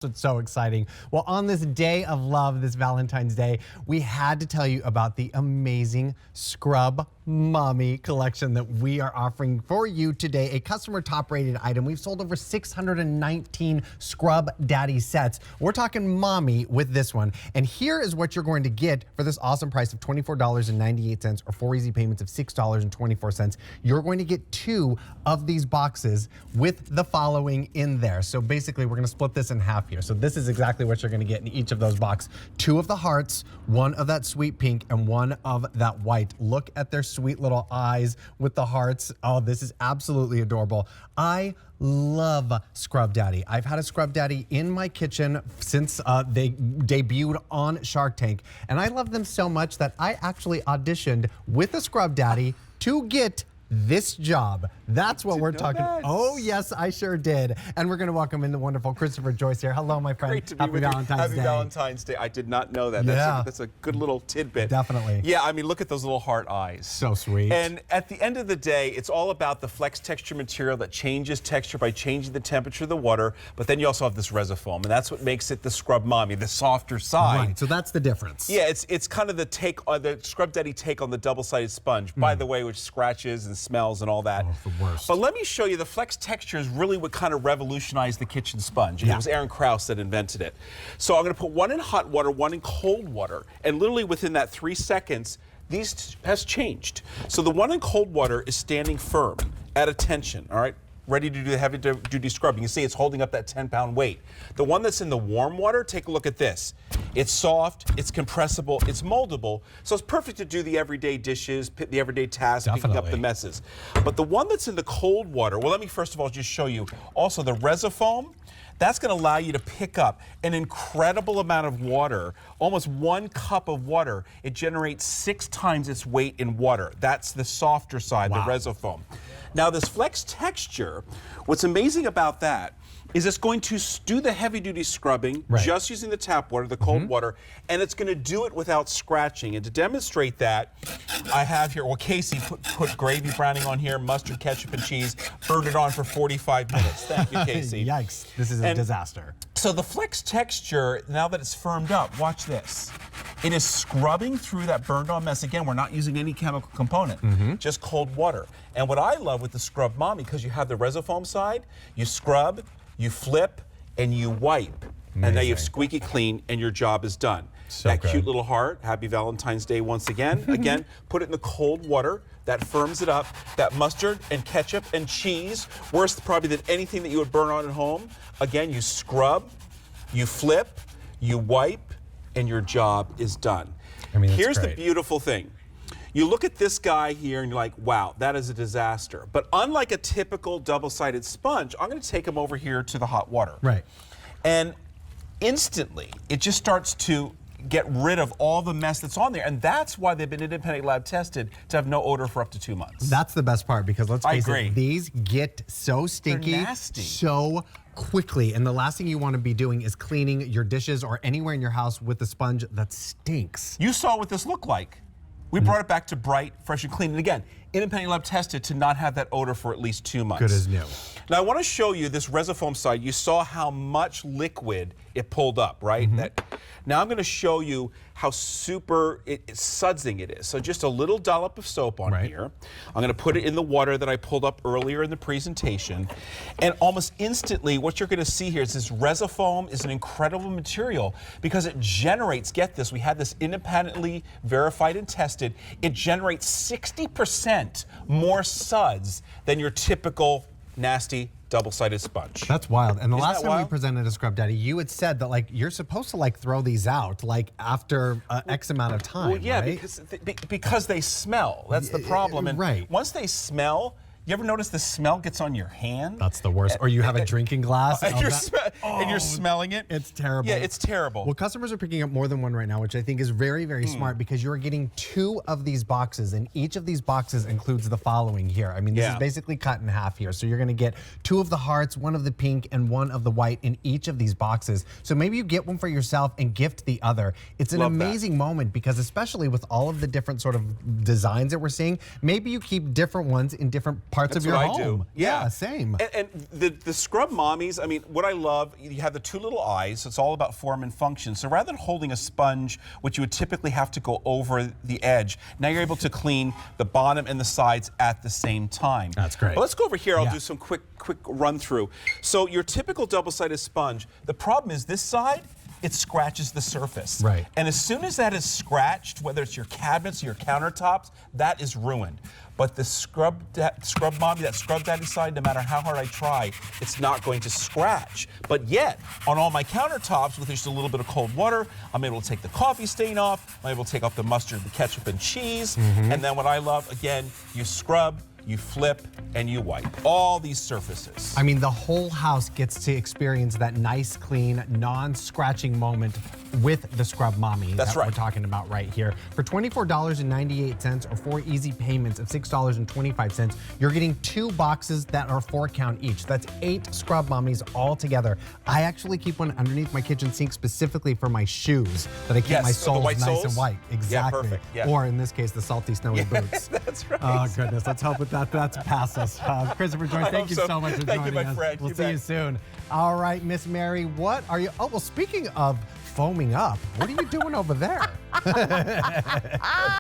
It's so exciting. Well, on this day of love, this Valentine's Day, we had to tell you about the amazing Scrub Mommy collection that we are offering for you today. A customer top rated item. We've sold over 619 Scrub Daddy sets. We're talking Mommy with this one. And here is what you're going to get for this awesome price of $24.98 or 4 easy payments of $6.24. You're going to get 2 of these boxes with the following in there. So basically, we're going to split this in half here. So this is exactly what you're going to get in each of those boxes. 2 of the hearts, 1 of that sweet pink, and 1 of that white. Look at their sweet little eyes with the hearts. Oh, this is absolutely adorable. I love Scrub Daddy. I've had a Scrub Daddy in my kitchen since they debuted on Shark Tank, and I love them so much that I actually auditioned with a Scrub Daddy to get this job. That's what we're talking about. Oh, yes, I sure did. And we're going to welcome in the wonderful Christopher Joyce here. Hello, my friend. Great to be with you. Happy Valentine's Day. I did not know that. Yeah. That's a good little tidbit. Definitely. Yeah, I mean, look at those little heart eyes. So sweet. And at the end of the day, it's all about the flex texture material that changes texture by changing the temperature of the water. But then you also have this Resifoam, and that's what makes it the Scrub Mommy, the softer side. Right, so that's the difference. Yeah, it's kind of the take on the Scrub Daddy take on the double-sided sponge, by the way, which scratches and smells and all that. Oh, the worst. But let me show you, the flex texture is really what kind of revolutionized the kitchen sponge. And it was Aaron Krause that invented it. So I'm going to put 1 in hot water, 1 in cold water, and literally within that 3 seconds, these has changed. So the 1 in cold water is standing firm at attention, all right? Ready to do the heavy-duty scrubbing. You see it's holding up that 10-pound weight. The one that's in the warm water, take a look at this. It's soft, it's compressible, it's moldable, so it's perfect to do the everyday dishes, the everyday tasks, picking up the messes. But the one that's in the cold water, well, let me first of all just show you. Also, the Resifoam, that's going to allow you to pick up an incredible amount of water, almost 1 cup of water. It generates 6 times its weight in water. That's the softer side, the Resifoam. Now this flex texture, what's amazing about that is it's going to do the heavy-duty scrubbing just using the tap water, the cold water, and it's going to do it without scratching. And to demonstrate that, I have here, well, Casey put gravy browning on here, mustard, ketchup, and cheese, burned it on for 45 minutes. Thank you, Casey. Yikes, this is a disaster. So the flex texture, now that it's firmed up, watch this. It is scrubbing through that burned on mess. Again, we're not using any chemical component, just cold water. And what I love with the Scrub Mommy, because you have the Resifoam side, you scrub, you flip, and you wipe. Amazing. And now you have squeaky clean, and your job is done. So that good. Cute little heart, happy Valentine's Day once again. Again, put it in the cold water. That firms it up. That mustard and ketchup and cheese, worse probably than anything that you would burn on at home. Again, you scrub, you flip, you wipe, and your job is done. I mean, here's the beautiful thing. You look at this guy here and you're like, wow, that is a disaster. But unlike a typical double-sided sponge, I'm going to take him over here to the hot water. Right. And instantly, it just starts to get rid of all the mess that's on there. And that's why they've been independent lab tested to have no odor for up to 2 months. That's the best part, because let's face it, these get so stinky nasty. So quickly. And the last thing you want to be doing is cleaning your dishes or anywhere in your house with a sponge that stinks. You saw what this looked like. We brought it back to bright, fresh, and clean. And again, independent lab tested to not have that odor for at least 2 months. Good as new. Now, I want to show you this Resifoam side. You saw how much liquid it pulled up, right? Now I'm going to show you how super sudsing it is. So just a little dollop of soap on here. I'm going to put it in the water that I pulled up earlier in the presentation. And almost instantly, what you're going to see here is this Resifoam is an incredible material because it generates, get this, we had this independently verified and tested, it generates 60% more suds than your typical nasty double-sided sponge. That's wild. And the Isn't last that time we wild? presented a Scrub Daddy, you had said that like you're supposed to like throw these out like after X amount of time. Well, yeah, right? because they smell. That's the problem. And right. once they smell, you ever notice the smell gets on your hand? That's the worst. Or you have a drinking glass and you're smelling it. It's terrible. Yeah, it's terrible. Well, customers are picking up more than one right now, which I think is very, very smart, because you're getting 2 of these boxes, and each of these boxes includes the following here. I mean, this is basically cut in half here. So you're going to get 2 of the hearts, 1 of the pink, and 1 of the white in each of these boxes. So maybe you get one for yourself and gift the other. It's an amazing moment, because especially with all of the different sort of designs that we're seeing, maybe you keep different ones in different parts parts That's of your what home. I do. Yeah, same. And the scrub mommies, I mean, what I love, you have the two little eyes. It's all about form and function. So rather than holding a sponge, which you would typically have to go over the edge, now you're able to clean the bottom and the sides at the same time. That's great. But let's go over here. I'll Yeah. do some quick run through. So your typical double-sided sponge, the problem is this side, it scratches the surface. Right. And as soon as that is scratched, whether it's your cabinets or your countertops, that is ruined. But the scrub mommy, that scrub daddy side, no matter how hard I try, it's not going to scratch. But yet, on all my countertops, with just a little bit of cold water, I'm able to take the coffee stain off, I'm able to take off the mustard, the ketchup, and cheese. And then what I love, again, you scrub, you flip, and you wipe all these surfaces. I mean, the whole house gets to experience that nice, clean, non-scratching moment with the Scrub Mommy That's that right. we're talking about right here. For $24.98 or 4 easy payments of $6.25, you're getting 2 boxes that are 4 count each. That's 8 Scrub Mommies all together. I actually keep one underneath my kitchen sink specifically for my shoes, that I keep Yes, my the soles white nice soles? and white. Exactly. perfect, yeah. Or in this case, the salty, snowy boots. That's right. Oh, goodness. Let's hope that's past us. Christopher Joyce, I thank hope you so. so much for Thank you, joining my us. friend. We'll You see you bet. soon. All right, Miss Mary, what are you? Oh, well, speaking of foaming up, what are you doing over there?